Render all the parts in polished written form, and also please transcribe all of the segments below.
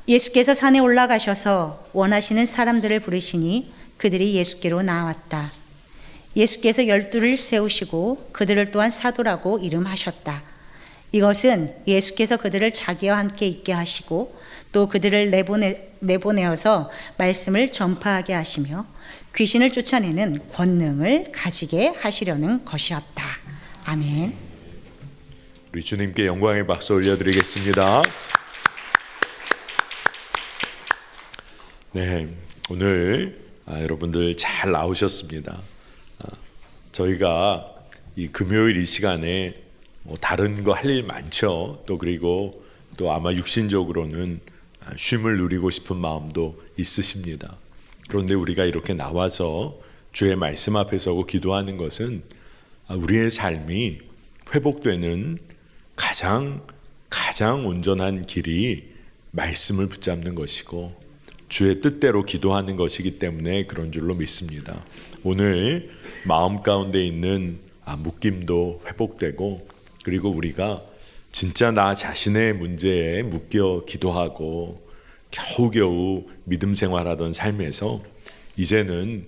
예수께서 산에 올라가셔서 원하시는 사람들을 부르시니 그들이 예수께로 나왔다. 예수께서 12를 세우시고 그들을 또한 사도라고 이름하셨다. 이것은 예수께서 그들을 자기와 함께 있게 하시고 또 그들을 내보내어서 말씀을 전파하게 하시며 귀신을 쫓아내는 권능을 가지게 하시려는 것이었다. 아멘. 우리 주님께 영광의 박수 올려드리겠습니다. 네, 오늘 여러분들 잘 나오셨습니다. 저희가 이 금요일 이 시간에 다른 거 할 일 많죠. 그리고 또 아마 육신적으로는 쉼을 누리고 싶은 마음도 있으십니다. 그런데 우리가 이렇게 나와서 주의 말씀 앞에 서고 기도하는 것은 우리의 삶이 회복되는 가장 온전한 길이 말씀을 붙잡는 것이고 주의 뜻대로 기도하는 것이기 때문에 그런 줄로 믿습니다. 오늘 마음 가운데 있는 묶임도 회복되고 그리고 우리가 진짜 나 자신의 문제에 묶여 기도하고 겨우겨우 믿음 생활하던 삶에서 이제는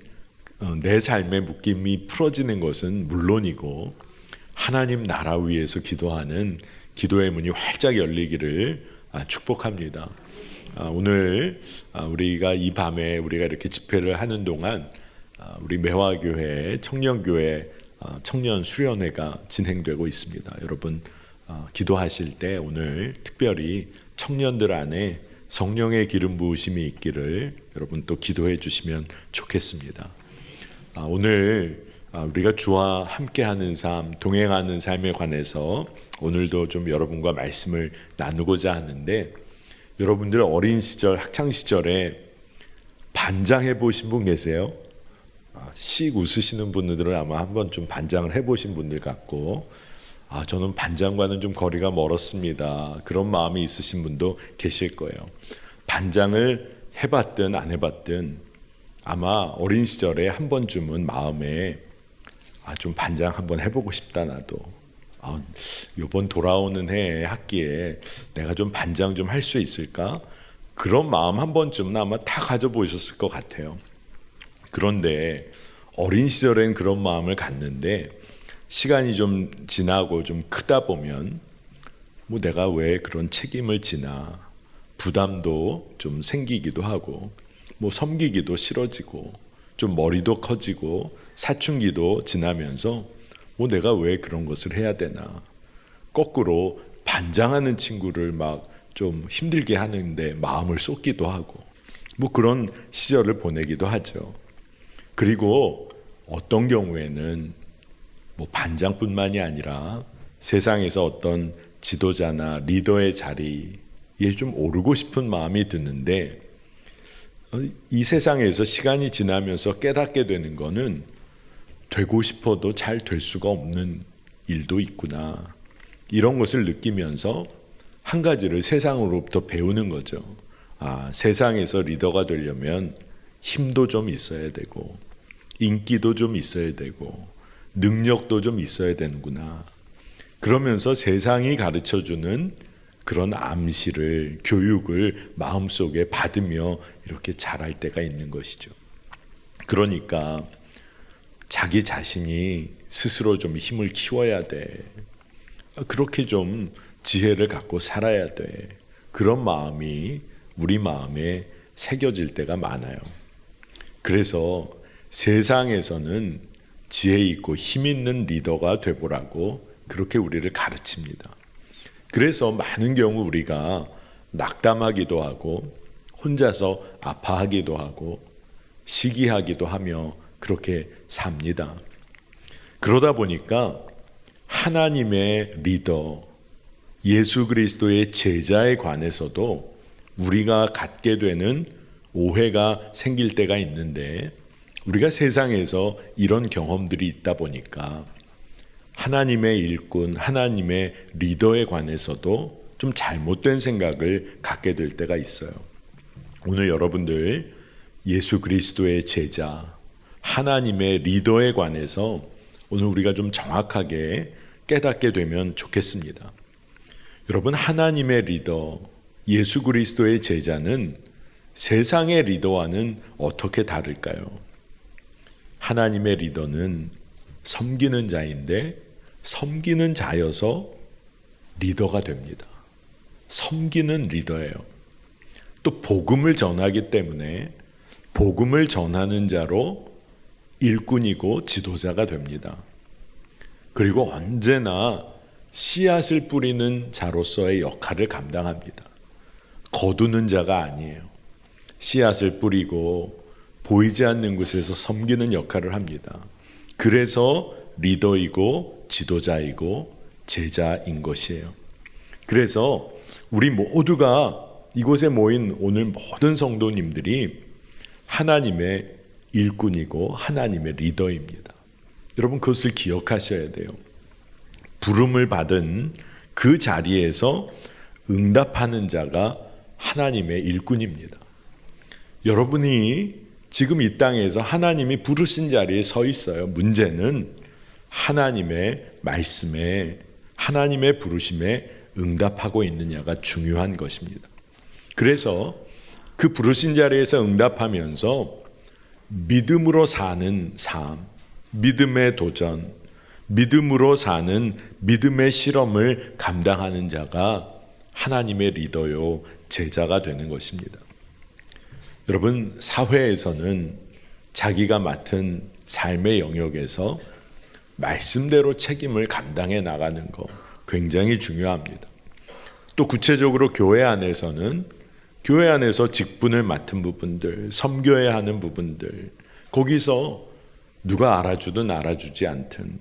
내 삶의 묶임이 풀어지는 것은 물론이고 하나님 나라 위해서 기도하는 기도의 문이 활짝 열리기를 축복합니다. 오늘 우리가 이 밤에 우리가 이렇게 집회를 하는 동안 우리 매화교회 청년교회 청년 수련회가 진행되고 있습니다. 여러분 기도하실 때 오늘 특별히 청년들 안에 성령의 기름 부으심이 있기를 여러분 또 기도해 주시면 좋겠습니다. 오늘 우리가 주와 함께하는 삶, 동행하는 삶에 관해서 오늘도 좀 여러분과 말씀을 나누고자 하는데 여러분들 어린 시절, 학창 시절에 반장해 보신 분 계세요? 씩 웃으시는 분들은 아마 한번 좀 반장을 해보신 분들 같고 저는 반장과는 좀 거리가 멀었습니다. 그런 마음이 있으신 분도 계실 거예요. 반장을 해봤든 안 해봤든 아마 어린 시절에 한 번쯤은 마음에 좀 반장 한번 해보고 싶다 나도. 이번 돌아오는 해 학기에 내가 좀 반장 좀 할 수 있을까? 그런 마음 한 번쯤은 아마 다 가져보셨을 것 같아요. 그런데 어린 시절엔 그런 마음을 갖는데 시간이 좀 지나고 좀 크다 보면 내가 왜 그런 책임을 지나 부담도 좀 생기기도 하고 섬기기도 싫어지고 좀 머리도 커지고 사춘기도 지나면서 내가 왜 그런 것을 해야 되나 거꾸로 반장하는 친구를 막 좀 힘들게 하는데 마음을 쏟기도 하고 그런 시절을 보내기도 하죠. 그리고 어떤 경우에는 반장뿐만이 아니라 세상에서 어떤 지도자나 리더의 자리에 좀 오르고 싶은 마음이 드는데 이 세상에서 시간이 지나면서 깨닫게 되는 거는 되고 싶어도 잘 될 수가 없는 일도 있구나. 이런 것을 느끼면서 한 가지를 세상으로부터 배우는 거죠. 세상에서 리더가 되려면 힘도 좀 있어야 되고 인기도 좀 있어야 되고 능력도 좀 있어야 되는구나. 그러면서 세상이 가르쳐주는 그런 암시를 교육을 마음속에 받으며 이렇게 자랄 때가 있는 것이죠. 그러니까 자기 자신이 스스로 좀 힘을 키워야 돼. 그렇게 좀 지혜를 갖고 살아야 돼. 그런 마음이 우리 마음에 새겨질 때가 많아요. 그래서 세상에서는 지혜 있고 힘 있는 리더가 되보라고 그렇게 우리를 가르칩니다. 그래서 많은 경우 우리가 낙담하기도 하고 혼자서 아파하기도 하고 시기하기도 하며 그렇게 삽니다. 그러다 보니까 하나님의 리더, 예수 그리스도의 제자에 관해서도 우리가 갖게 되는 오해가 생길 때가 있는데 우리가 세상에서 이런 경험들이 있다 보니까 하나님의 일꾼, 하나님의 리더에 관해서도 좀 잘못된 생각을 갖게 될 때가 있어요. 오늘 여러분들 예수 그리스도의 제자, 하나님의 리더에 관해서 오늘 우리가 좀 정확하게 깨닫게 되면 좋겠습니다. 여러분, 하나님의 리더, 예수 그리스도의 제자는 세상의 리더와는 어떻게 다를까요? 하나님의 리더는 섬기는 자인데 섬기는 자여서 리더가 됩니다. 섬기는 리더예요. 또 복음을 전하기 때문에 복음을 전하는 자로 일꾼이고 지도자가 됩니다. 그리고 언제나 씨앗을 뿌리는 자로서의 역할을 감당합니다. 거두는 자가 아니에요. 씨앗을 뿌리고 보이지 않는 곳에서 섬기는 역할을 합니다. 그래서 리더이고 지도자이고 제자인 것이에요. 그래서 우리 모두가 이곳에 모인 오늘 모든 성도님들이 하나님의 일꾼이고 하나님의 리더입니다. 여러분 그것을 기억하셔야 돼요. 부름을 받은 그 자리에서 응답하는 자가 하나님의 일꾼입니다. 여러분이 지금 이 땅에서 하나님이 부르신 자리에 서 있어요. 문제는 하나님의 말씀에 하나님의 부르심에 응답하고 있느냐가 중요한 것입니다. 그래서 그 부르신 자리에서 응답하면서 믿음으로 사는 삶, 믿음의 도전, 믿음으로 사는 믿음의 실험을 감당하는 자가 하나님의 리더요 제자가 되는 것입니다. 여러분 사회에서는 자기가 맡은 삶의 영역에서 말씀대로 책임을 감당해 나가는 거 굉장히 중요합니다. 또 구체적으로 교회 안에서는 교회 안에서 직분을 맡은 부분들, 섬겨야 하는 부분들, 거기서 누가 알아주든 알아주지 않든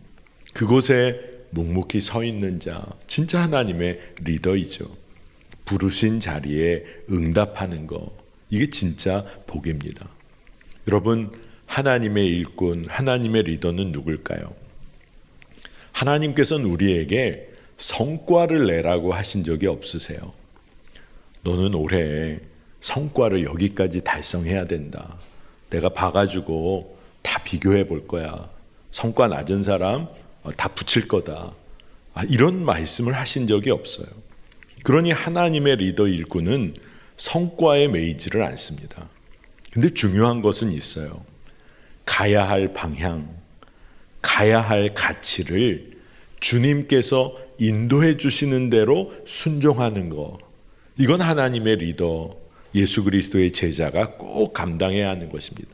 그곳에 묵묵히 서 있는 자, 진짜 하나님의 리더이죠. 부르신 자리에 응답하는 거, 이게 진짜 복입니다. 여러분, 하나님의 일꾼, 하나님의 리더는 누굴까요? 하나님께서는 우리에게 성과를 내라고 하신 적이 없으세요. 너는 올해 성과를 여기까지 달성해야 된다. 내가 봐가지고 다 비교해 볼 거야. 성과 낮은 사람 다 붙일 거다. 이런 말씀을 하신 적이 없어요. 그러니 하나님의 리더 일꾼은 성과에 매이지를 않습니다. 근데 중요한 것은 있어요. 가야 할 방향, 가야 할 가치를 주님께서 인도해 주시는 대로 순종하는 것. 이건 하나님의 리더, 예수 그리스도의 제자가 꼭 감당해야 하는 것입니다.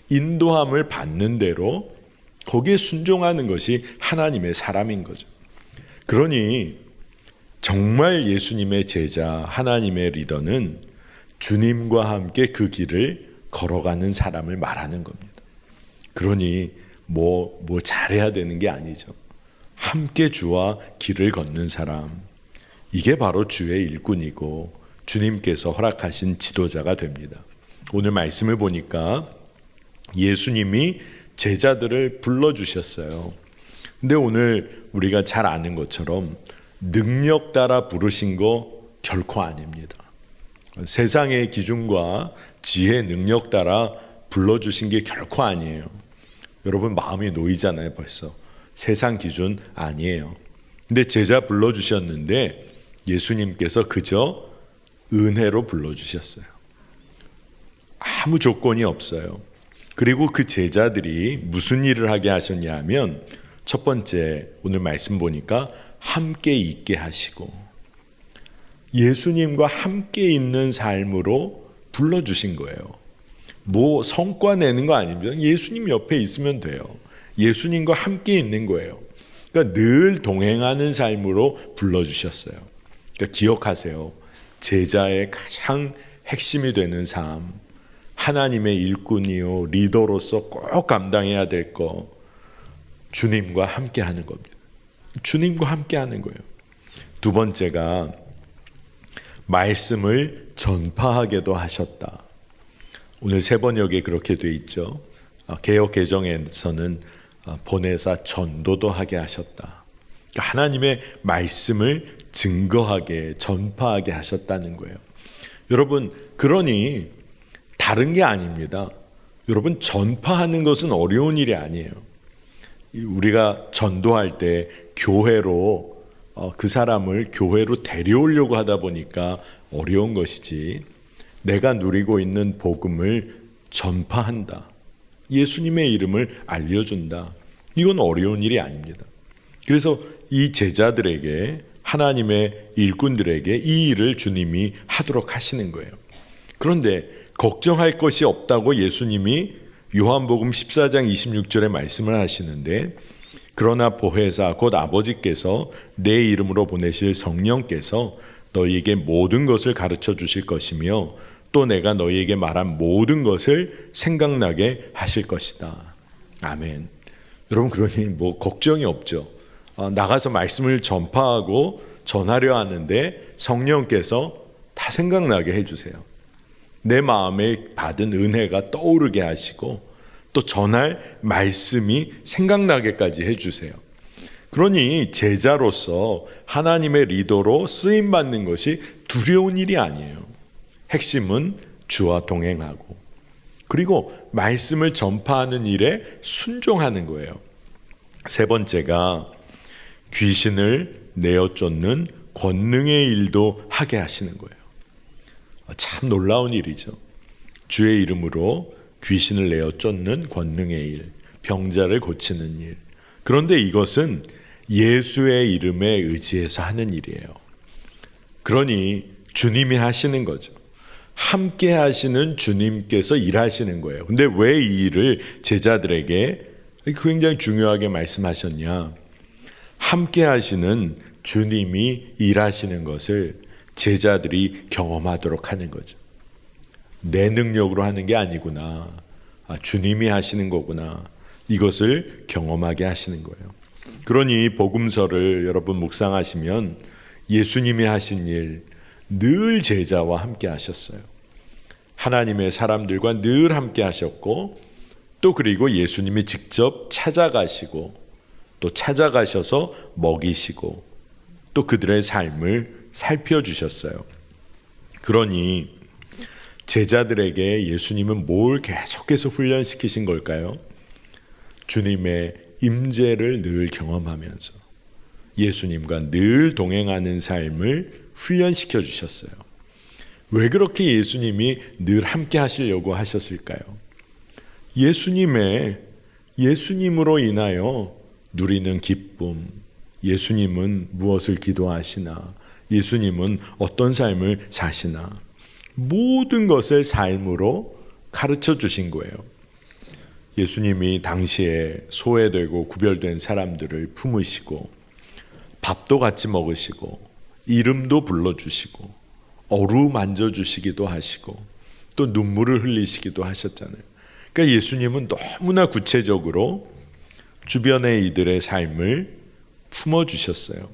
인도함을 받는 대로 거기에 순종하는 것이 하나님의 사람인 거죠. 그러니 정말 예수님의 제자, 하나님의 리더는 주님과 함께 그 길을 걸어가는 사람을 말하는 겁니다. 그러니 뭐 잘해야 되는 게 아니죠. 함께 주와 길을 걷는 사람, 이게 바로 주의 일꾼이고 주님께서 허락하신 지도자가 됩니다. 오늘 말씀을 보니까 예수님이 제자들을 불러주셨어요. 근데 오늘 우리가 잘 아는 것처럼 능력 따라 부르신 거 결코 아닙니다. 세상의 기준과 지혜 능력 따라 불러주신 게 결코 아니에요. 여러분 마음이 놓이잖아요. 벌써 세상 기준 아니에요. 근데 제자 불러주셨는데 예수님께서 그저 은혜로 불러주셨어요. 아무 조건이 없어요. 그리고 그 제자들이 무슨 일을 하게 하셨냐 하면 첫 번째 오늘 말씀 보니까 함께 있게 하시고 예수님과 함께 있는 삶으로 불러주신 거예요. 뭐 성과 내는 거 아닙니다. 예수님 옆에 있으면 돼요. 예수님과 함께 있는 거예요. 그러니까 늘 동행하는 삶으로 불러주셨어요. 그러니까 기억하세요. 제자의 가장 핵심이 되는 삶, 하나님의 일꾼이요 리더로서 꼭 감당해야 될 거, 주님과 함께 하는 겁니다. 주님과 함께 하는 거예요. 두 번째가 말씀을 전파하게도 하셨다. 오늘 세 번역에 그렇게 돼 있죠. 개역 개정에서는 보내사 전도도 하게 하셨다. 그러니까 하나님의 말씀을 증거하게 전파하게 하셨다는 거예요. 여러분 그러니 다른 게 아닙니다. 여러분 전파하는 것은 어려운 일이 아니에요. 우리가 전도할 때 교회로 그 사람을 교회로 데려오려고 하다 보니까 어려운 것이지, 내가 누리고 있는 복음을 전파한다, 예수님의 이름을 알려준다, 이건 어려운 일이 아닙니다. 그래서 이 제자들에게, 하나님의 일꾼들에게 이 일을 주님이 하도록 하시는 거예요. 그런데 걱정할 것이 없다고 예수님이 요한복음 14장 26절에 말씀을 하시는데, 그러나 보혜사 곧 아버지께서 내 이름으로 보내실 성령께서 너희에게 모든 것을 가르쳐 주실 것이며 또 내가 너희에게 말한 모든 것을 생각나게 하실 것이다. 아멘. 여러분, 그러니 걱정이 없죠. 나가서 말씀을 전파하고 전하려 하는데 성령께서 다 생각나게 해주세요. 내 마음에 받은 은혜가 떠오르게 하시고 또 전할 말씀이 생각나게까지 해주세요. 그러니 제자로서 하나님의 리더로 쓰임받는 것이 두려운 일이 아니에요. 핵심은 주와 동행하고, 그리고 말씀을 전파하는 일에 순종하는 거예요. 세 번째가 귀신을 내어 쫓는 권능의 일도 하게 하시는 거예요. 참 놀라운 일이죠. 주의 이름으로 귀신을 내어 쫓는 권능의 일, 병자를 고치는 일. 그런데 이것은 예수의 이름에 의지해서 하는 일이에요. 그러니 주님이 하시는 거죠. 함께 하시는 주님께서 일하시는 거예요. 근데 왜 이 일을 제자들에게 굉장히 중요하게 말씀하셨냐? 함께 하시는 주님이 일하시는 것을 제자들이 경험하도록 하는 거죠. 내 능력으로 하는 게 아니구나. 주님이 하시는 거구나. 이것을 경험하게 하시는 거예요. 그러니 복음서를 여러분 묵상하시면 예수님이 하신 일, 늘 제자와 함께 하셨어요. 하나님의 사람들과 늘 함께 하셨고, 또 그리고 예수님이 직접 찾아가시고, 또 찾아가셔서 먹이시고, 또 그들의 삶을 살펴주셨어요. 그러니 제자들에게 예수님은 뭘 계속해서 훈련시키신 걸까요? 주님의 임재를 늘 경험하면서 예수님과 늘 동행하는 삶을 훈련시켜 주셨어요. 왜 그렇게 예수님이 늘 함께 하시려고 하셨을까요? 예수님으로 인하여 누리는 기쁨, 예수님은 무엇을 기도하시나, 예수님은 어떤 삶을 사시나, 모든 것을 삶으로 가르쳐 주신 거예요. 예수님이 당시에 소외되고 구별된 사람들을 품으시고, 밥도 같이 먹으시고, 이름도 불러주시고, 어루만져주시기도 하시고, 또 눈물을 흘리시기도 하셨잖아요. 그러니까 예수님은 너무나 구체적으로 주변의 이들의 삶을 품어주셨어요.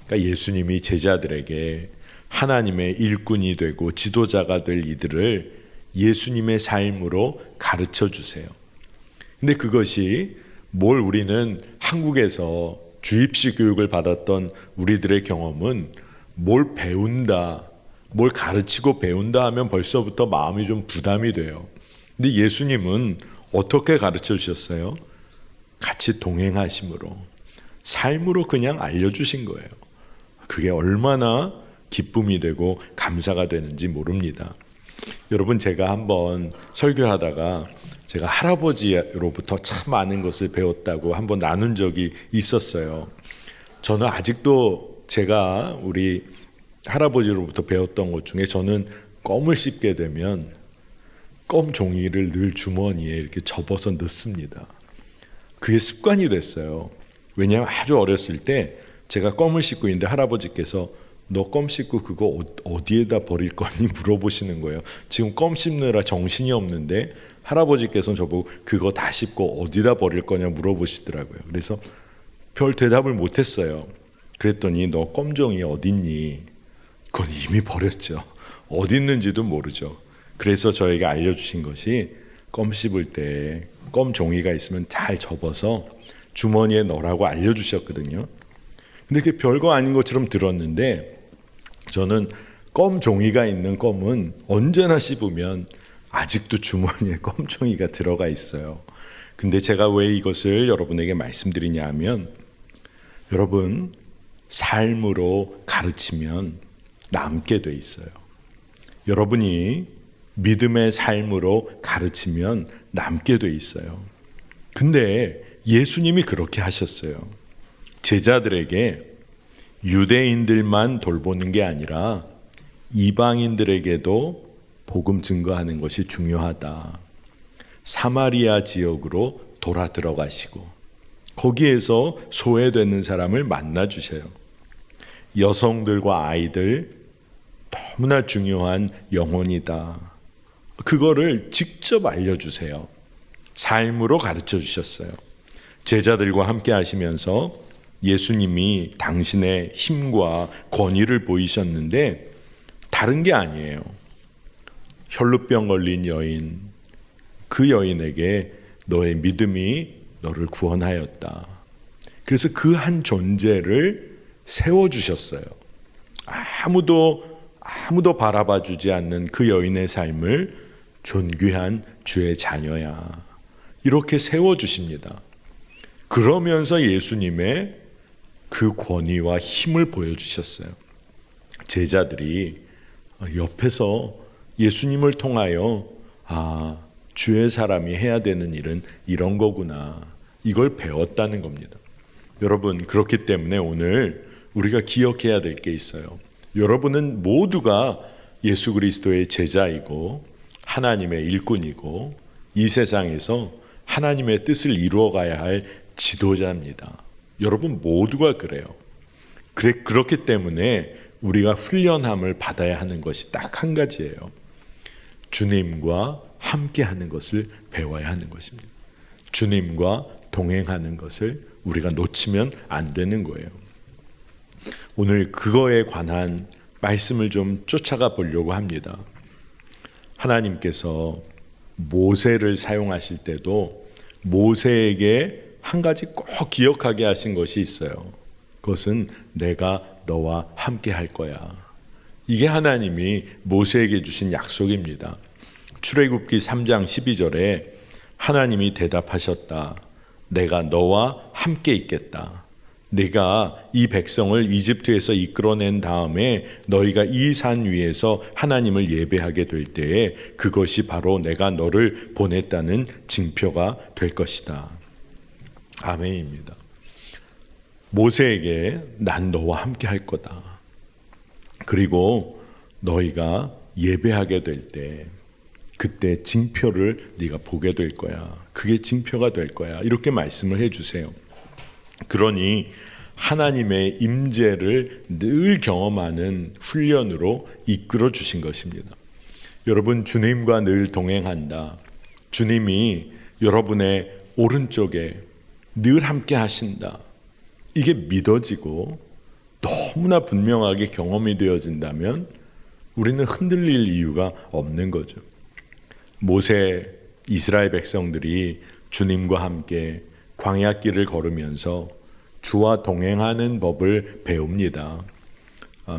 그러니까 예수님이 제자들에게 하나님의 일꾼이 되고 지도자가 될 이들을 예수님의 삶으로 가르쳐 주세요. 근데 그것이 우리는 한국에서 주입식 교육을 받았던 우리들의 경험은 뭘 배운다, 뭘 가르치고 배운다 하면 벌써부터 마음이 좀 부담이 돼요. 근데 예수님은 어떻게 가르쳐 주셨어요? 같이 동행하심으로, 삶으로 그냥 알려주신 거예요. 그게 얼마나 기쁨이 되고 감사가 되는지 모릅니다. 여러분, 제가 한번 설교하다가 제가 할아버지로부터 참 많은 것을 배웠다고 한번 나눈 적이 있었어요. 저는 아직도 제가 우리 할아버지로부터 배웠던 것 중에, 저는 껌을 씹게 되면 껌 종이를 늘 주머니에 이렇게 접어서 넣습니다. 그게 습관이 됐어요. 왜냐하면 아주 어렸을 때 제가 껌을 씹고 있는데 할아버지께서 너 껌 씹고 그거 어디에다 버릴 거니 물어보시는 거예요. 지금 껌 씹느라 정신이 없는데 할아버지께서는 저보고 그거 다 씹고 어디다 버릴 거냐 물어보시더라고요. 그래서 별 대답을 못했어요. 그랬더니 너 껌종이 어딨니? 그건 이미 버렸죠. 어디 있는지도 모르죠. 그래서 저에게 알려주신 것이 껌 씹을 때 껌 종이가 있으면 잘 접어서 주머니에 넣으라고 알려주셨거든요. 근데 그게 별거 아닌 것처럼 들었는데, 저는 껌 종이가 있는 껌은 언제나 씹으면 아직도 주머니에 껌 종이가 들어가 있어요. 근데 제가 왜 이것을 여러분에게 말씀드리냐 하면, 여러분, 삶으로 가르치면 남게 돼 있어요. 여러분이 믿음의 삶으로 가르치면 남게 돼 있어요. 근데 예수님이 그렇게 하셨어요. 제자들에게 유대인들만 돌보는 게 아니라 이방인들에게도 복음 증거하는 것이 중요하다. 사마리아 지역으로 돌아 들어가시고 거기에서 소외되는 사람을 만나 주셔요. 여성들과 아이들 너무나 중요한 영혼이다. 그거를 직접 알려주세요. 삶으로 가르쳐 주셨어요. 제자들과 함께 하시면서 예수님이 당신의 힘과 권위를 보이셨는데 다른 게 아니에요. 혈루병 걸린 여인, 그 여인에게 너의 믿음이 너를 구원하였다. 그래서 그 한 존재를 세워주셨어요. 아무도 바라봐 주지 않는 그 여인의 삶을 존귀한 주의 자녀야. 이렇게 세워주십니다. 그러면서 예수님의 그 권위와 힘을 보여주셨어요. 제자들이 옆에서 예수님을 통하여 주의 사람이 해야 되는 일은 이런 거구나. 이걸 배웠다는 겁니다. 여러분, 그렇기 때문에 오늘 우리가 기억해야 될 게 있어요. 여러분은 모두가 예수 그리스도의 제자이고 하나님의 일꾼이고 이 세상에서 하나님의 뜻을 이루어가야 할 지도자입니다. 여러분 모두가 그래요. 그렇기 때문에 우리가 훈련함을 받아야 하는 것이 딱 한 가지예요. 주님과 함께 하는 것을 배워야 하는 것입니다. 주님과 동행하는 것을 우리가 놓치면 안 되는 거예요. 오늘 그거에 관한 말씀을 좀 쫓아가 보려고 합니다. 하나님께서 모세를 사용하실 때도 모세에게 한 가지 꼭 기억하게 하신 것이 있어요. 그것은 내가 너와 함께 할 거야. 이게 하나님이 모세에게 주신 약속입니다. 출애굽기 3장 12절에 하나님이 대답하셨다. 내가 너와 함께 있겠다. 내가 이 백성을 이집트에서 이끌어낸 다음에 너희가 이 산 위에서 하나님을 예배하게 될 때에 그것이 바로 내가 너를 보냈다는 징표가 될 것이다. 아멘입니다. 모세에게 난 너와 함께 할 거다. 그리고 너희가 예배하게 될 때 그때 징표를 네가 보게 될 거야. 그게 징표가 될 거야. 이렇게 말씀을 해주세요. 그러니 하나님의 임재를 늘 경험하는 훈련으로 이끌어 주신 것입니다. 여러분, 주님과 늘 동행한다. 주님이 여러분의 오른쪽에 늘 함께 하신다. 이게 믿어지고 너무나 분명하게 경험이 되어진다면 우리는 흔들릴 이유가 없는 거죠. 모세, 이스라엘 백성들이 주님과 함께 광야길을 걸으면서 주와 동행하는 법을 배웁니다.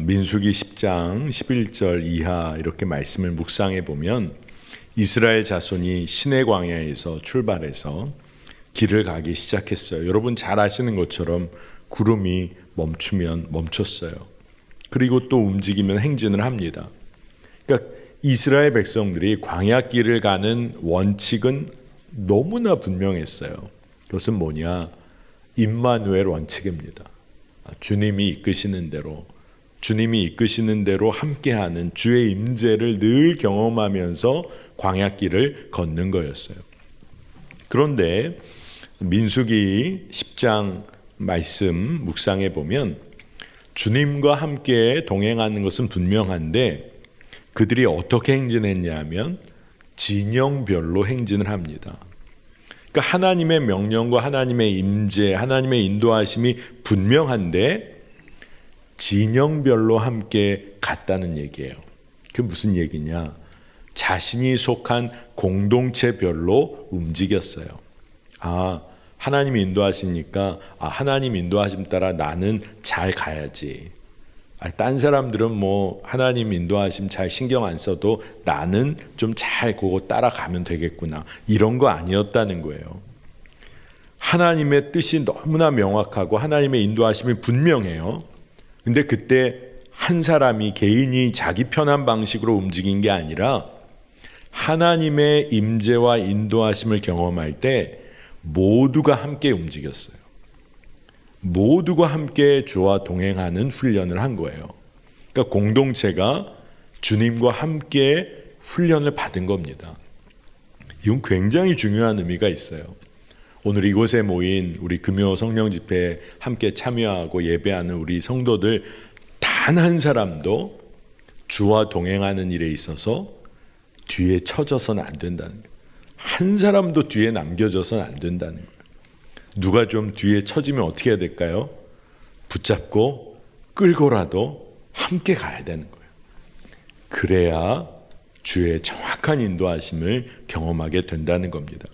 민수기 10장 11절 이하 이렇게 말씀을 묵상해 보면 이스라엘 자손이 시내 광야에서 출발해서 길을 가기 시작했어요. 여러분 잘 아시는 것처럼 구름이 멈추면 멈췄어요. 그리고 또 움직이면 행진을 합니다. 그러니까 이스라엘 백성들이 광야길을 가는 원칙은 너무나 분명했어요. 그것은 뭐냐? 임마누엘 원칙입니다. 주님이 이끄시는 대로 함께하는 주의 임재를 늘 경험하면서 광야길을 걷는 거였어요. 그런데 민수기 10장 말씀 묵상해 보면 주님과 함께 동행하는 것은 분명한데 그들이 어떻게 행진했냐 하면 진영별로 행진을 합니다. 그러니까 하나님의 명령과 하나님의 임재, 하나님의 인도하심이 분명한데 진영별로 함께 갔다는 얘기예요. 그게 무슨 얘기냐? 자신이 속한 공동체별로 움직였어요. 하나님이 인도하시니까 하나님 인도하심 따라 나는 잘 가야지. 딴 사람들은 뭐 하나님 인도하심 잘 신경 안 써도 나는 좀 잘 그거 따라가면 되겠구나. 이런 거 아니었다는 거예요. 하나님의 뜻이 너무나 명확하고 하나님의 인도하심이 분명해요. 근데 그때 한 사람이 개인이 자기 편한 방식으로 움직인 게 아니라 하나님의 임재와 인도하심을 경험할 때 모두가 함께 움직였어요. 모두가 함께 주와 동행하는 훈련을 한 거예요. 그러니까 공동체가 주님과 함께 훈련을 받은 겁니다. 이건 굉장히 중요한 의미가 있어요. 오늘 이곳에 모인 우리 금요 성령 집회에 함께 참여하고 예배하는 우리 성도들 단 한 사람도 주와 동행하는 일에 있어서 뒤에 처져서는 안 된다는 거예요. 한 사람도 뒤에 남겨져서는 안 된다는 거예요. 누가 좀 뒤에 처지면 어떻게 해야 될까요? 붙잡고 끌고라도 함께 가야 되는 거예요. 그래야 주의 정확한 인도하심을 경험하게 된다는 겁니다.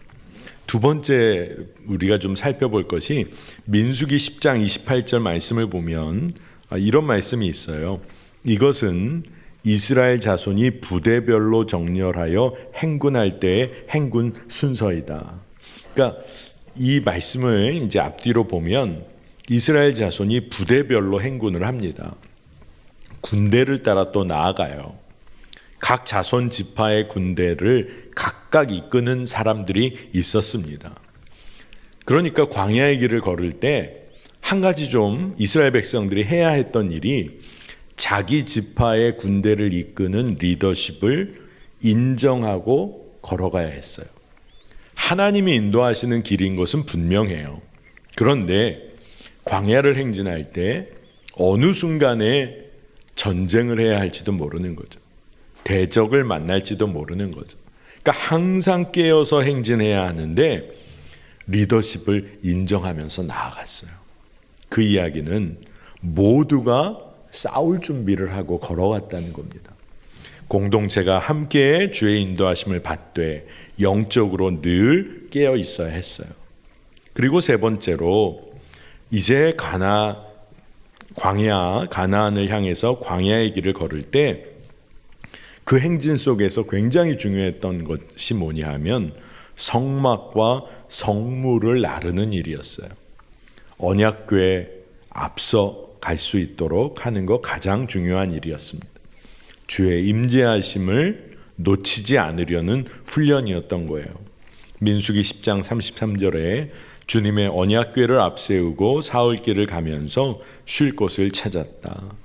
두 번째 우리가 좀 살펴볼 것이 민수기 10장 28절 말씀을 보면 이런 말씀이 있어요. 이것은 이스라엘 자손이 부대별로 정렬하여 행군할 때의 행군 순서이다. 그러니까 이 말씀을 이제 앞뒤로 보면 이스라엘 자손이 부대별로 행군을 합니다. 군대를 따라 또 나아가요. 각 자손 지파의 군대를 각각 이끄는 사람들이 있었습니다. 그러니까 광야의 길을 걸을 때 한 가지 좀 이스라엘 백성들이 해야 했던 일이 자기 지파의 군대를 이끄는 리더십을 인정하고 걸어가야 했어요. 하나님이 인도하시는 길인 것은 분명해요. 그런데 광야를 행진할 때 어느 순간에 전쟁을 해야 할지도 모르는 거죠. 대적을 만날지도 모르는 거죠. 그러니까 항상 깨어서 행진해야 하는데 리더십을 인정하면서 나아갔어요. 그 이야기는 모두가 싸울 준비를 하고 걸어갔다는 겁니다. 공동체가 함께 주의 인도하심을 받되 영적으로 늘 깨어 있어야 했어요. 그리고 세 번째로 이제 가나안을 향해서 광야의 길을 걸을 때 그 행진 속에서 굉장히 중요했던 것이 뭐냐 하면 성막과 성물을 나르는 일이었어요. 언약궤에 앞서 갈 수 있도록 하는 거 가장 중요한 일이었습니다. 주의 임재하심을 놓치지 않으려는 훈련이었던 거예요. 민수기 10장 33절에 주님의 언약궤를 앞세우고 사흘길을 가면서 쉴 곳을 찾았다.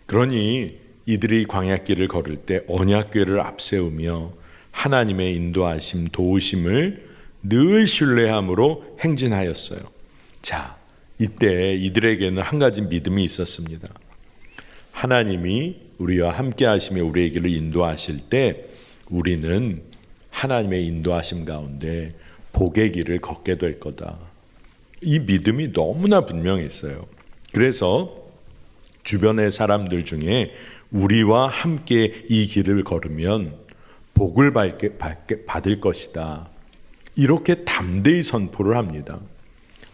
그러니 이들이 광야길을 걸을 때 언약궤를 앞세우며 하나님의 인도하심, 도우심을 늘 신뢰함으로 행진하였어요. 자, 이때 이들에게는 한 가지 믿음이 있었습니다. 하나님이 우리와 함께 하시며 우리의 길을 인도하실 때 우리는 하나님의 인도하심 가운데 복의 길을 걷게 될 거다. 이 믿음이 너무나 분명했어요. 그래서 주변의 사람들 중에 우리와 함께 이 길을 걸으면 복을 받을 것이다. 이렇게 담대히 선포를 합니다.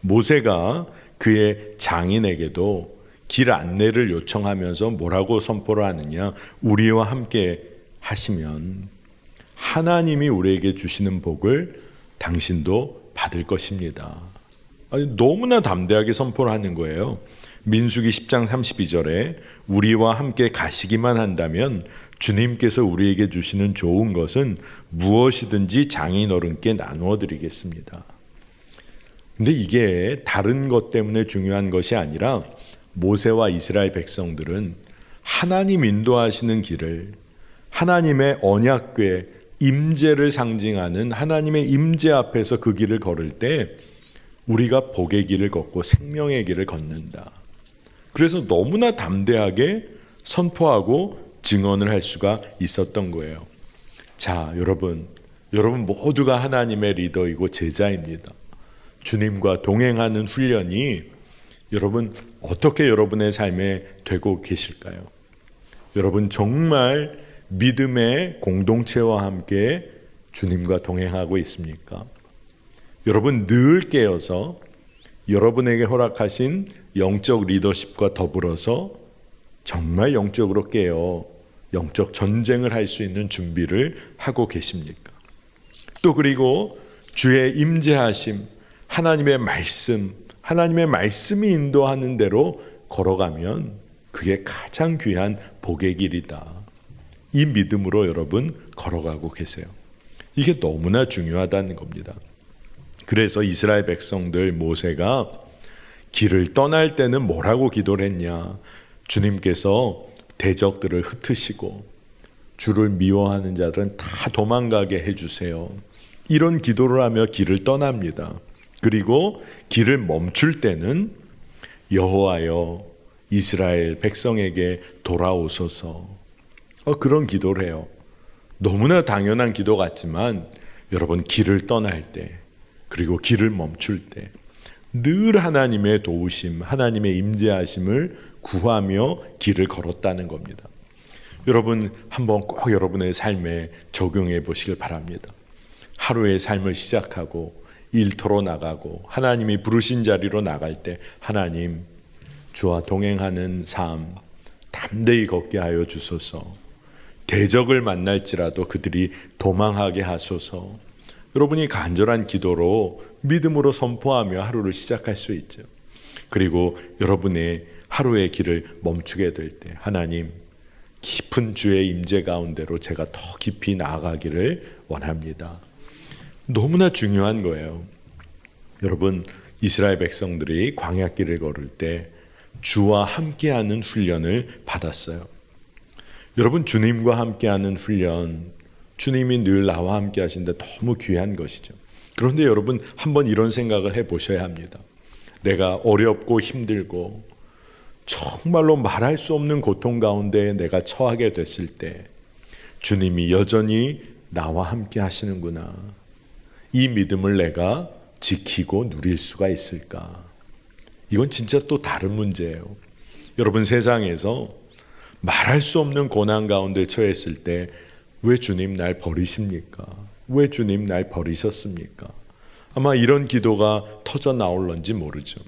모세가 그의 장인에게도 길 안내를 요청하면서 뭐라고 선포를 하느냐? 우리와 함께 하시면 하나님이 우리에게 주시는 복을 당신도 받을 것입니다. 아니, 너무나 담대하게 선포를 하는 거예요. 민수기 10장 32절에 우리와 함께 가시기만 한다면 주님께서 우리에게 주시는 좋은 것은 무엇이든지 장인어른께 나누어 드리겠습니다. 근데 이게 다른 것 때문에 중요한 것이 아니라 모세와 이스라엘 백성들은 하나님 인도하시는 길을, 하나님의 언약궤 임재를 상징하는 하나님의 임재 앞에서 그 길을 걸을 때 우리가 복의 길을 걷고 생명의 길을 걷는다. 그래서 너무나 담대하게 선포하고 증언을 할 수가 있었던 거예요. 자, 여러분 모두가 하나님의 리더이고 제자입니다. 주님과 동행하는 훈련이 여러분 어떻게 여러분의 삶에 되고 계실까요? 여러분 정말 믿음의 공동체와 함께 주님과 동행하고 있습니까? 여러분 늘 깨어서 여러분에게 허락하신 영적 리더십과 더불어서 정말 영적으로 깨어 영적 전쟁을 할 수 있는 준비를 하고 계십니까? 또 그리고 주의 임재하심, 하나님의 말씀이 인도하는 대로 걸어가면 그게 가장 귀한 복의 길이다. 이 믿음으로 여러분 걸어가고 계세요. 이게 너무나 중요하다는 겁니다. 그래서 이스라엘 백성들 모세가 길을 떠날 때는 뭐라고 기도를 했냐? 주님께서 대적들을 흩으시고 주를 미워하는 자들은 다 도망가게 해주세요. 이런 기도를 하며 길을 떠납니다. 그리고 길을 멈출 때는 여호와여 이스라엘 백성에게 돌아오소서. 그런 기도를 해요. 너무나 당연한 기도 같지만 여러분 길을 떠날 때 그리고 길을 멈출 때 늘 하나님의 도우심, 하나님의 임재하심을 구하며 길을 걸었다는 겁니다. 여러분 한번 꼭 여러분의 삶에 적용해 보시길 바랍니다. 하루의 삶을 시작하고 일터로 나가고 하나님이 부르신 자리로 나갈 때 하나님 주와 동행하는 삶 담대히 걷게 하여 주소서. 대적을 만날지라도 그들이 도망하게 하소서. 여러분이 간절한 기도로 믿음으로 선포하며 하루를 시작할 수 있죠. 그리고 여러분의 하루의 길을 멈추게 될 때 하나님 깊은 주의 임재 가운데로 제가 더 깊이 나아가기를 원합니다. 너무나 중요한 거예요. 여러분 이스라엘 백성들이 광야길을 걸을 때 주와 함께하는 훈련을 받았어요. 여러분 주님과 함께하는 훈련, 주님이 늘 나와 함께 하신데 너무 귀한 것이죠. 그런데 여러분 한번 이런 생각을 해보셔야 합니다. 내가 어렵고 힘들고 정말로 말할 수 없는 고통 가운데 내가 처하게 됐을 때 주님이 여전히 나와 함께 하시는구나. 이 믿음을 내가 지키고 누릴 수가 있을까? 이건 진짜 또 다른 문제예요. 여러분 세상에서 말할 수 없는 고난 가운데 처했을 때 왜 주님 날 버리십니까? 왜 주님 날 버리셨습니까? 아마 이런 기도가 터져 나올런지 모르죠.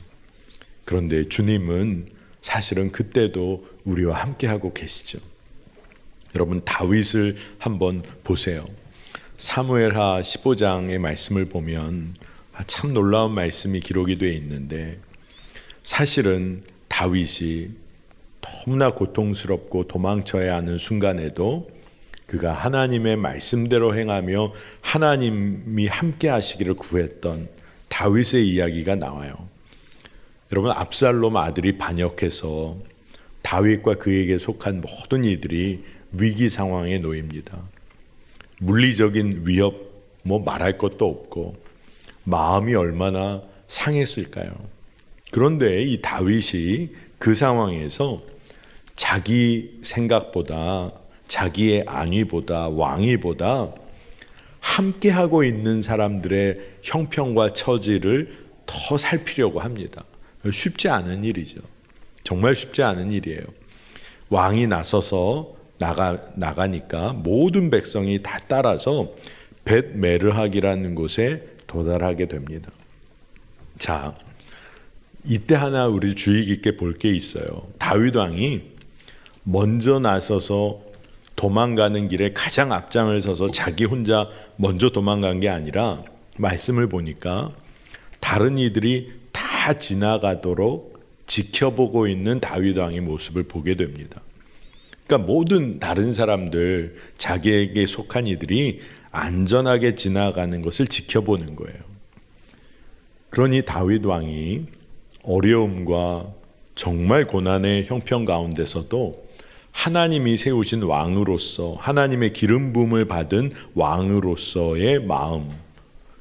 그런데 주님은 사실은 그때도 우리와 함께하고 계시죠. 여러분 다윗을 한번 보세요. 사무엘하 15장의 말씀을 보면 참 놀라운 말씀이 기록이 되어 있는데 사실은 다윗이 너무나 고통스럽고 도망쳐야 하는 순간에도 그가 하나님의 말씀대로 행하며 하나님이 함께 하시기를 구했던 다윗의 이야기가 나와요. 여러분 압살롬 아들이 반역해서 다윗과 그에게 속한 모든 이들이 위기 상황에 놓입니다. 물리적인 위협 말할 것도 없고 마음이 얼마나 상했을까요? 그런데 이 다윗이 그 상황에서 자기 생각보다 자기의 안위보다 왕위보다 함께하고 있는 사람들의 형편과 처지를 더 살피려고 합니다. 쉽지 않은 일이죠. 정말 쉽지 않은 일이에요. 왕이 나서서 나가니까 모든 백성이 다 따라서 벳메르학이라는 곳에 도달하게 됩니다. 자, 이때 하나 우리 주의 깊게 볼 게 있어요. 다윗 왕이 먼저 나서서 도망가는 길에 가장 앞장을 서서 자기 혼자 먼저 도망간 게 아니라 말씀을 보니까 다른 이들이 다 지나가도록 지켜보고 있는 다윗 왕의 모습을 보게 됩니다. 그러니까 모든 다른 사람들, 자기에게 속한 이들이 안전하게 지나가는 것을 지켜보는 거예요. 그러니 다윗 왕이 어려움과 정말 고난의 형편 가운데서도 하나님이 세우신 왕으로서 하나님의 기름 부음을 받은 왕으로서의 마음,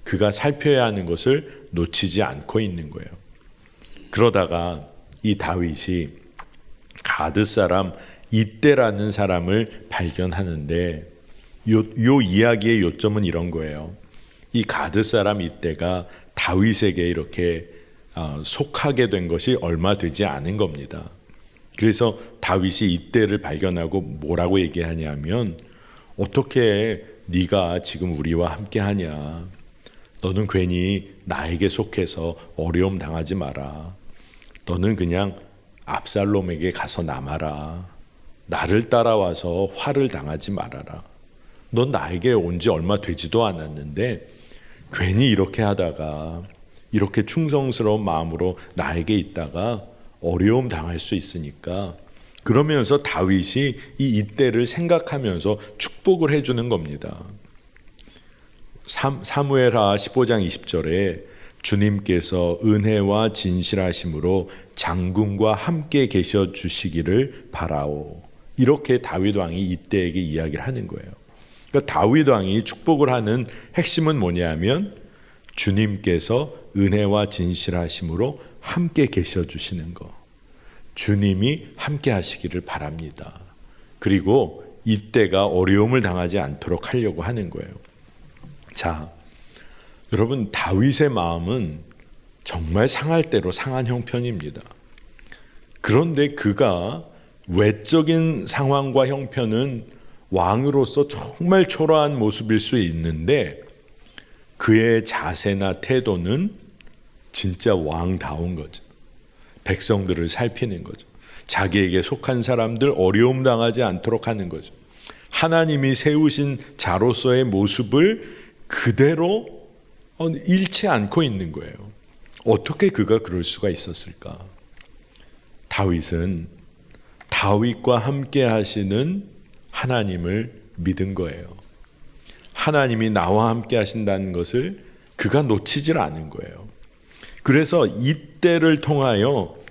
그가 살펴야 하는 것을 놓치지 않고 있는 거예요. 그러다가 이 다윗이 가드 사람 이때라는 사람을 발견하는데 요 이야기의 요점은 이런 거예요. 이 가드 사람 이때가 다윗에게 이렇게 속하게 된 것이 얼마 되지 않은 겁니다. 그래서 다윗이 이때를 발견하고 뭐라고 얘기하냐면 어떻게 네가 지금 우리와 함께하냐. 너는 괜히 나에게 속해서 어려움 당하지 마라. 너는 그냥 압살롬에게 가서 남아라. 나를 따라와서 화를 당하지 말아라. 넌 나에게 온 지 얼마 되지도 않았는데 괜히 이렇게 하다가 이렇게 충성스러운 마음으로 나에게 있다가 어려움 당할 수 있으니까 그러면서 다윗이 이때를 생각하면서 축복을 해주는 겁니다. 사무엘하 15장 20절에 주님께서 은혜와 진실하심으로 장군과 함께 계셔 주시기를 바라오. 이렇게 다윗 왕이 이때에게 이야기를 하는 거예요. 그러니까 다윗 왕이 축복을 하는 핵심은 뭐냐면 주님께서 은혜와 진실하심으로 함께 계셔 주시는 거. 주님이 함께 하시기를 바랍니다. 그리고 이때가 어려움을 당하지 않도록 하려고 하는 거예요. 자, 여러분, 다윗의 마음은 정말 상할 대로 상한 형편입니다. 그런데 그가 외적인 상황과 형편은 왕으로서 정말 초라한 모습일 수 있는데 그의 자세나 태도는 진짜 왕다운 거죠. 백성들을 살피는 거죠. 자기에게 속한 사람들 어려움 당하지 않도록 하는 거죠. 하나님이 세우신 자로서의 모습을 그대로 잃지 않고 있는 거예요. 어떻게 그가 그럴 수가 있었을까? 다윗은 다윗과 함께 하시는 하나님을 믿은 거예요. 하나님이 나와 함께 하신다는 것을 그가 놓치질 않은 거예요. 그래서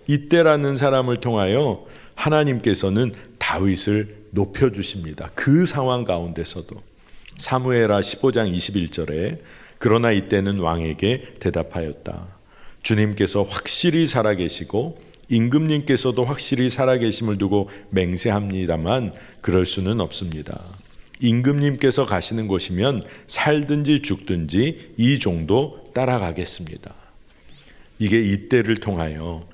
이때라는 사람을 통하여 하나님께서는 다윗을 높여주십니다. 그 상황 가운데서도. 사무엘하 15장 21절에 그러나 이때는 왕에게 대답하였다. 주님께서 확실히 살아계시고 임금님께서도 확실히 살아계심을 두고 맹세합니다만 그럴 수는 없습니다. 임금님께서 가시는 곳이면 살든지 죽든지 이 정도 따라가겠습니다. 이게 이때를 통하여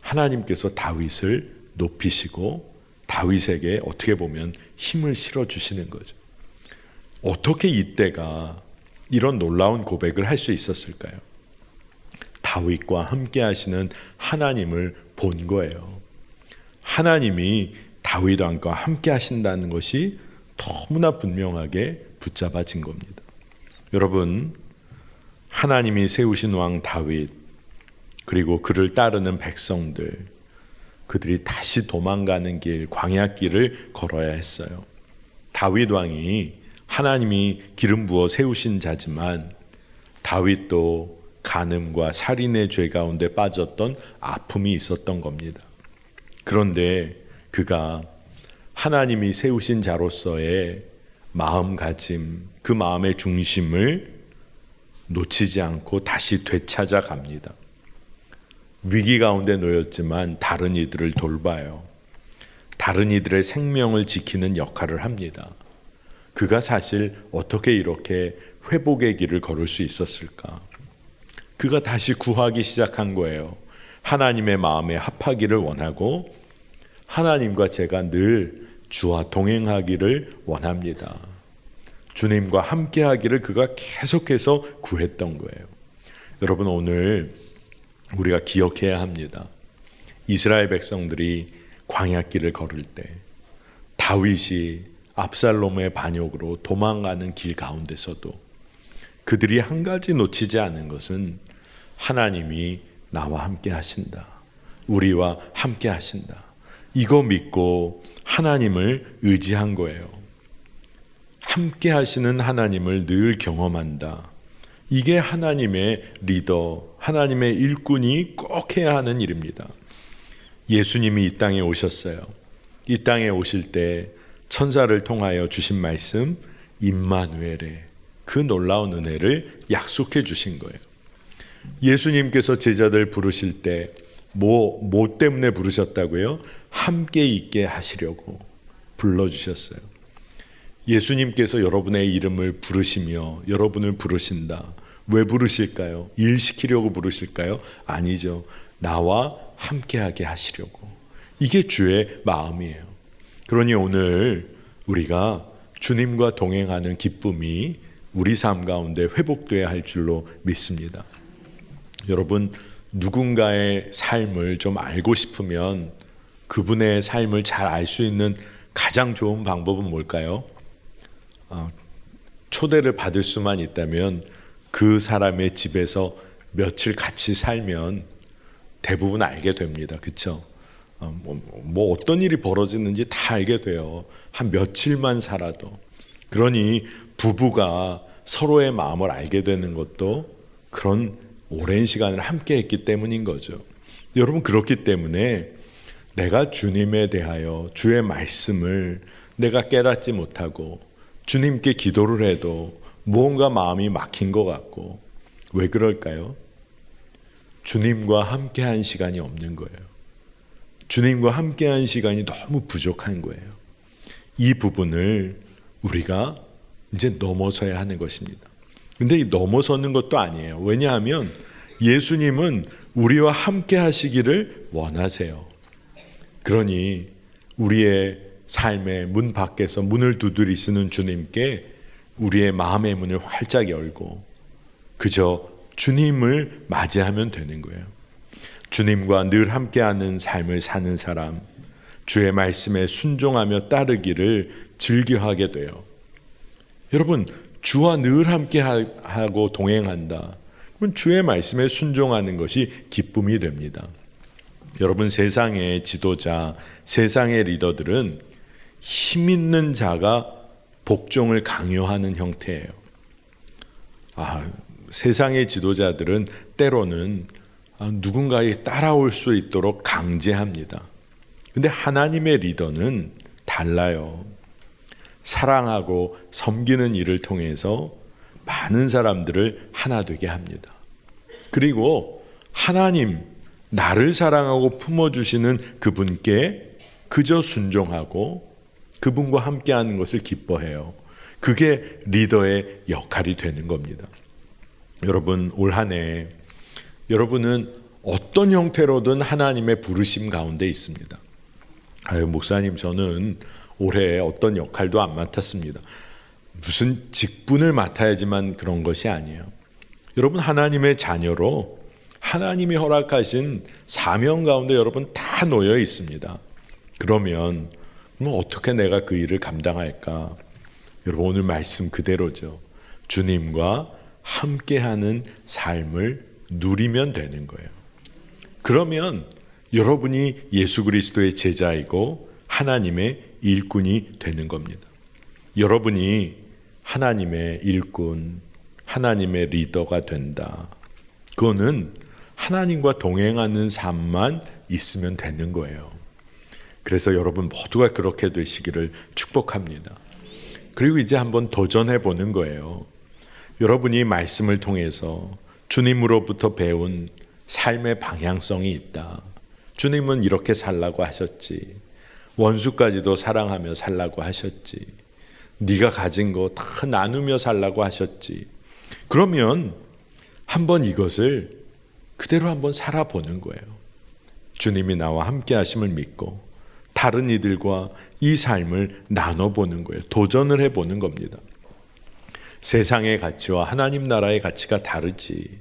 하나님께서 다윗을 높이시고 다윗에게 어떻게 보면 힘을 실어주시는 거죠. 어떻게 이때가 이런 놀라운 고백을 할 수 있었을까요? 다윗과 함께 하시는 하나님을 본 거예요. 하나님이 다윗 왕과 함께 하신다는 것이 너무나 분명하게 붙잡아진 겁니다. 여러분, 하나님이 세우신 왕 다윗, 그리고 그를 따르는 백성들, 그들이 다시 도망가는 길, 광야길을 걸어야 했어요. 다윗 왕이 하나님이 기름 부어 세우신 자지만 다윗도 간음과 살인의 죄 가운데 빠졌던 아픔이 있었던 겁니다. 그런데 그가 하나님이 세우신 자로서의 마음가짐, 그 마음의 중심을 놓치지 않고 다시 되찾아 갑니다. 위기 가운데 놓였지만 다른 이들을 돌봐요. 다른 이들의 생명을 지키는 역할을 합니다. 그가 사실 어떻게 이렇게 회복의 길을 걸을 수 있었을까? 그가 다시 구하기 시작한 거예요. 하나님의 마음에 합하기를 원하고 하나님과 제가 늘 주와 동행하기를 원합니다. 주님과 함께하기를 그가 계속해서 구했던 거예요. 여러분, 오늘 우리가 기억해야 합니다. 이스라엘 백성들이 광야길을 걸을 때 다윗이 압살롬의 반역으로 도망가는 길 가운데서도 그들이 한 가지 놓치지 않은 것은 하나님이 나와 함께 하신다. 우리와 함께 하신다. 이거 믿고 하나님을 의지한 거예요. 함께 하시는 하나님을 늘 경험한다. 이게 하나님의 리더, 하나님의 일꾼이 꼭 해야 하는 일입니다. 예수님이 이 땅에 오셨어요. 이 땅에 오실 때 천사를 통하여 주신 말씀, 임마누엘의 그 놀라운 은혜를 약속해 주신 거예요. 예수님께서 제자들 부르실 때 뭐 때문에 부르셨다고요? 함께 있게 하시려고 불러주셨어요. 예수님께서 여러분의 이름을 부르시며 여러분을 부르신다. 왜 부르실까요? 일 시키려고 부르실까요? 아니죠. 나와 함께하게 하시려고. 이게 주의 마음이에요. 그러니 오늘 우리가 주님과 동행하는 기쁨이 우리 삶 가운데 회복돼야 할 줄로 믿습니다. 여러분, 누군가의 삶을 좀 알고 싶으면 그분의 삶을 잘 알 수 있는 가장 좋은 방법은 뭘까요? 초대를 받을 수만 있다면 그 사람의 집에서 며칠 같이 살면 대부분 알게 됩니다. 그렇죠? 뭐 어떤 일이 벌어지는지 다 알게 돼요. 한 며칠만 살아도. 그러니 부부가 서로의 마음을 알게 되는 것도 그런 오랜 시간을 함께 했기 때문인 거죠. 여러분, 그렇기 때문에 내가 주님에 대하여 주의 말씀을 내가 깨닫지 못하고 주님께 기도를 해도 무언가 마음이 막힌 것 같고, 왜 그럴까요? 주님과 함께한 시간이 없는 거예요. 주님과 함께한 시간이 너무 부족한 거예요. 이 부분을 우리가 이제 넘어서야 하는 것입니다. 근데 이 넘어서는 것도 아니에요. 왜냐하면 예수님은 우리와 함께 하시기를 원하세요. 그러니 우리의 삶의 문 밖에서 문을 두드리시는 주님께 우리의 마음의 문을 활짝 열고 그저 주님을 맞이하면 되는 거예요. 주님과 늘 함께하는 삶을 사는 사람, 주의 말씀에 순종하며 따르기를 즐겨하게 돼요. 여러분, 주와 늘 함께하고 동행한다. 그럼 주의 말씀에 순종하는 것이 기쁨이 됩니다. 여러분, 세상의 지도자, 세상의 리더들은 힘 있는 자가 복종을 강요하는 형태예요. 세상의 지도자들은 때로는 누군가에 따라올 수 있도록 강제합니다. 근데 하나님의 리더는 달라요. 사랑하고 섬기는 일을 통해서 많은 사람들을 하나 되게 합니다. 그리고 하나님, 나를 사랑하고 품어주시는 그분께 그저 순종하고 그분과 함께하는 것을 기뻐해요. 그게 리더의 역할이 되는 겁니다. 여러분, 올 한 해 여러분은 어떤 형태로든 하나님의 부르심 가운데 있습니다. 목사님, 저는 올해 어떤 역할도 안 맡았습니다. 무슨 직분을 맡아야지만 그런 것이 아니에요. 여러분, 하나님의 자녀로 하나님이 허락하신 사명 가운데 여러분 다 놓여 있습니다. 그러면 어떻게 내가 그 일을 감당할까? 여러분, 오늘 말씀 그대로죠. 주님과 함께하는 삶을 누리면 되는 거예요. 그러면 여러분이 예수 그리스도의 제자이고 하나님의 일꾼이 되는 겁니다. 여러분이 하나님의 일꾼, 하나님의 리더가 된다. 그거는 하나님과 동행하는 삶만 있으면 되는 거예요. 그래서 여러분 모두가 그렇게 되시기를 축복합니다. 그리고 이제 한번 도전해 보는 거예요. 여러분이 말씀을 통해서 주님으로부터 배운 삶의 방향성이 있다. 주님은 이렇게 살라고 하셨지. 원수까지도 사랑하며 살라고 하셨지. 네가 가진 거 다 나누며 살라고 하셨지. 그러면 한번 이것을 그대로 한번 살아보는 거예요. 주님이 나와 함께 하심을 믿고 다른 이들과 이 삶을 나눠보는 거예요. 도전을 해보는 겁니다. 세상의 가치와 하나님 나라의 가치가 다르지.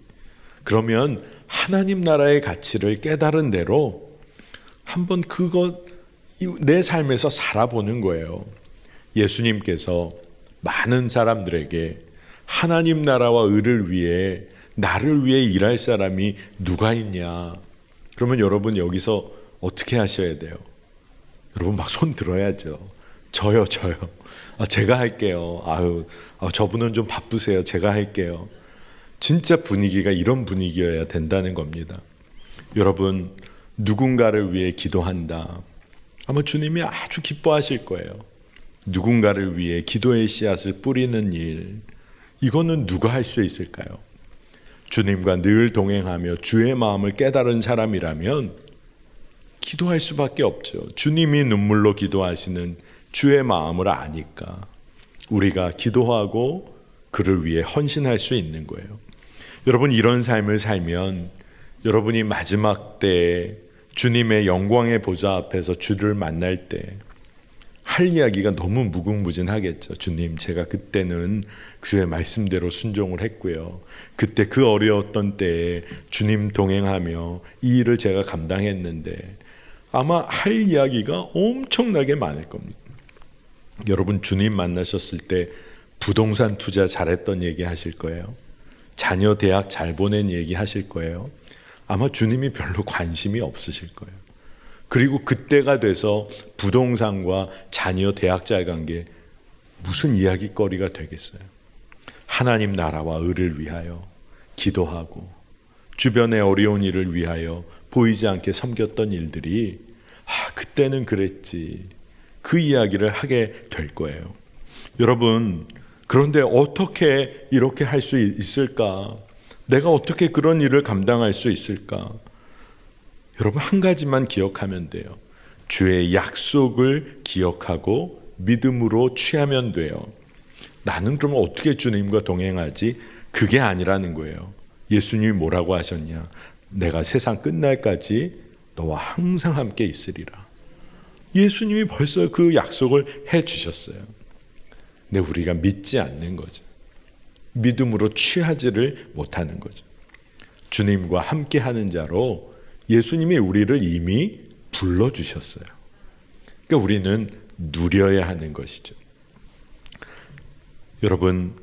그러면 하나님 나라의 가치를 깨달은 대로 한번 내 삶에서 살아보는 거예요. 예수님께서 많은 사람들에게 하나님 나라와 의를 위해 나를 위해 일할 사람이 누가 있냐. 그러면 여러분 여기서 어떻게 하셔야 돼요? 여러분 막 손 들어야죠. 저요. 제가 할게요. 저분은 좀 바쁘세요. 제가 할게요. 진짜 분위기가 이런 분위기여야 된다는 겁니다. 여러분, 누군가를 위해 기도한다. 아마 주님이 아주 기뻐하실 거예요. 누군가를 위해 기도의 씨앗을 뿌리는 일, 이거는 누가 할 수 있을까요? 주님과 늘 동행하며 주의 마음을 깨달은 사람이라면 기도할 수밖에 없죠. 주님이 눈물로 기도하시는 주의 마음을 아니까 우리가 기도하고 그를 위해 헌신할 수 있는 거예요. 여러분, 이런 삶을 살면 여러분이 마지막 때에 주님의 영광의 보좌 앞에서 주를 만날 때 할 이야기가 너무 무궁무진하겠죠. 주님, 제가 그때는 주의 말씀대로 순종을 했고요. 그때 그 어려웠던 때에 주님 동행하며 이 일을 제가 감당했는데 아마 할 이야기가 엄청나게 많을 겁니다. 여러분, 주님 만나셨을 때 부동산 투자 잘했던 얘기 하실 거예요. 자녀 대학 잘 보낸 얘기 하실 거예요. 아마 주님이 별로 관심이 없으실 거예요. 그리고 그때가 돼서 부동산과 자녀 대학 잘 간 게 무슨 이야기거리가 되겠어요. 하나님 나라와 의를 위하여 기도하고 주변의 어려운 일을 위하여 보이지 않게 섬겼던 일들이 그때는 그랬지, 그 이야기를 하게 될 거예요. 여러분, 그런데 어떻게 이렇게 할 수 있을까? 내가 어떻게 그런 일을 감당할 수 있을까? 여러분, 한 가지만 기억하면 돼요. 주의 약속을 기억하고 믿음으로 취하면 돼요. 나는 그럼 어떻게 주님과 동행하지? 그게 아니라는 거예요. 예수님이 뭐라고 하셨냐? 내가 세상 끝날까지 너와 항상 함께 있으리라. 예수님이 벌써 그 약속을 해 주셨어요. 근데 우리가 믿지 않는 거죠. 믿음으로 취하지를 못하는 거죠. 주님과 함께 하는 자로 예수님이 우리를 이미 불러주셨어요. 그러니까 우리는 누려야 하는 것이죠. 여러분,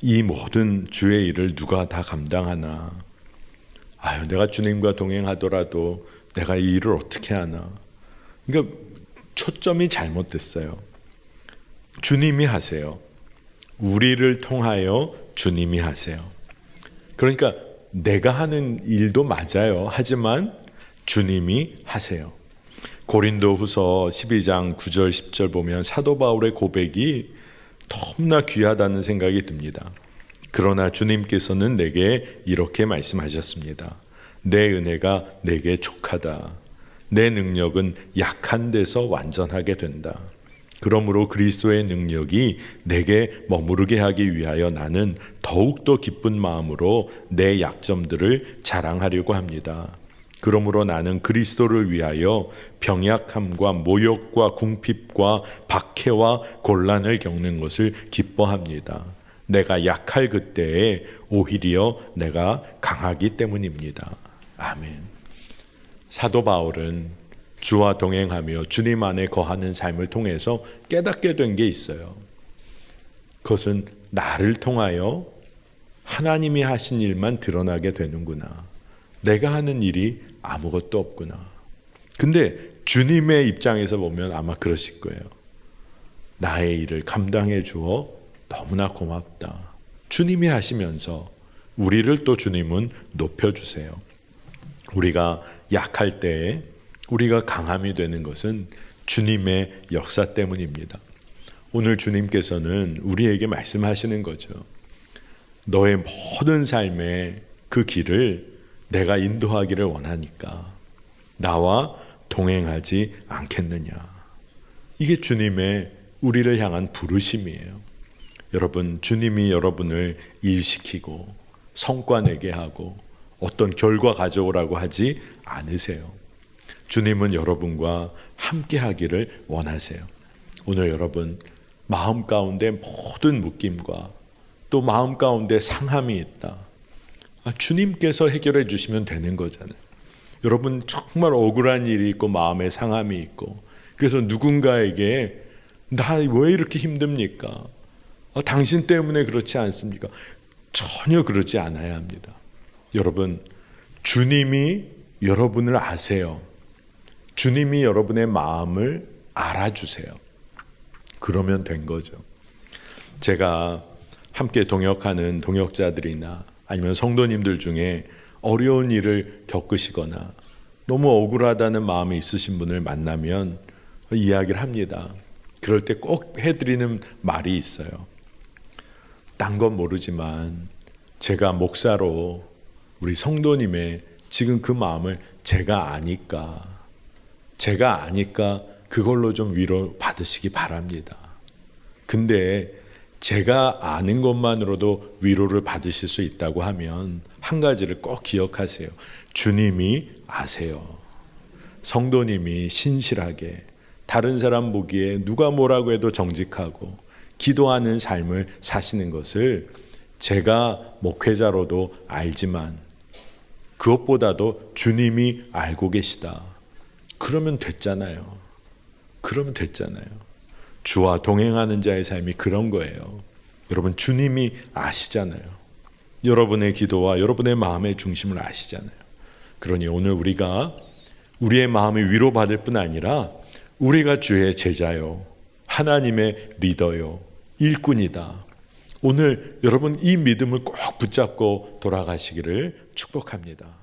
이 모든 주의 일을 누가 다 감당하나? 내가 주님과 동행하더라도 내가 이 일을 어떻게 하나? 그러니까 초점이 잘못됐어요. 주님이 하세요. 우리를 통하여 주님이 하세요. 그러니까 내가 하는 일도 맞아요. 하지만 주님이 하세요. 고린도후서 12장 9절 10절 보면 사도 바울의 고백이 너무나 귀하다는 생각이 듭니다. 그러나 주님께서는 내게 이렇게 말씀하셨습니다. 내 은혜가 내게 족하다. 내 능력은 약한 데서 완전하게 된다. 그러므로 그리스도의 능력이 내게 머무르게 하기 위하여 나는 더욱더 기쁜 마음으로 내 약점들을 자랑하려고 합니다. 그러므로 나는 그리스도를 위하여 병약함과 모욕과 궁핍과 박해와 곤란을 겪는 것을 기뻐합니다. 내가 약할 그때에 오히려 내가 강하기 때문입니다. 아멘. 사도 바울은 주와 동행하며 주님 안에 거하는 삶을 통해서 깨닫게 된 게 있어요. 그것은 나를 통하여 하나님이 하신 일만 드러나게 되는구나. 내가 하는 일이 아무것도 없구나. 근데 주님의 입장에서 보면 아마 그러실 거예요. 나의 일을 감당해 주어 너무나 고맙다. 주님이 하시면서 우리를 또 주님은 높여주세요. 우리가 약할 때에 우리가 강함이 되는 것은 주님의 역사 때문입니다. 오늘 주님께서는 우리에게 말씀하시는 거죠. 너의 모든 삶의 그 길을 내가 인도하기를 원하니까 나와 동행하지 않겠느냐. 이게 주님의 우리를 향한 부르심이에요. 여러분, 주님이 여러분을 일시키고 성과 내게 하고 어떤 결과 가져오라고 하지 않으세요. 주님은 여러분과 함께 하기를 원하세요. 오늘 여러분, 마음 가운데 모든 묶임과 또 마음 가운데 상함이 있다. 주님께서 해결해 주시면 되는 거잖아요. 여러분, 정말 억울한 일이 있고 마음에 상함이 있고 그래서 누군가에게 나 왜 이렇게 힘듭니까? 당신 때문에 그렇지 않습니까? 전혀 그렇지 않아야 합니다. 여러분, 주님이 여러분을 아세요. 주님이 여러분의 마음을 알아주세요. 그러면 된 거죠. 제가 함께 동역하는 동역자들이나 아니면 성도님들 중에 어려운 일을 겪으시거나 너무 억울하다는 마음이 있으신 분을 만나면 이야기를 합니다. 그럴 때 꼭 해드리는 말이 있어요. 딴 건 모르지만 제가 목사로 우리 성도님의 지금 그 마음을 제가 아니까 그걸로 좀 위로 받으시기 바랍니다. 근데 제가 아는 것만으로도 위로를 받으실 수 있다고 하면 한 가지를 꼭 기억하세요. 주님이 아세요. 성도님이 신실하게 다른 사람 보기에 누가 뭐라고 해도 정직하고 기도하는 삶을 사시는 것을 제가 목회자로도 알지만 그것보다도 주님이 알고 계시다. 그러면 됐잖아요. 주와 동행하는 자의 삶이 그런 거예요. 여러분, 주님이 아시잖아요. 여러분의 기도와 여러분의 마음의 중심을 아시잖아요. 그러니 오늘 우리가 우리의 마음이 위로받을 뿐 아니라 우리가 주의 제자요, 하나님의 리더요, 일꾼이다. 오늘 여러분 이 믿음을 꼭 붙잡고 돌아가시기를 축복합니다.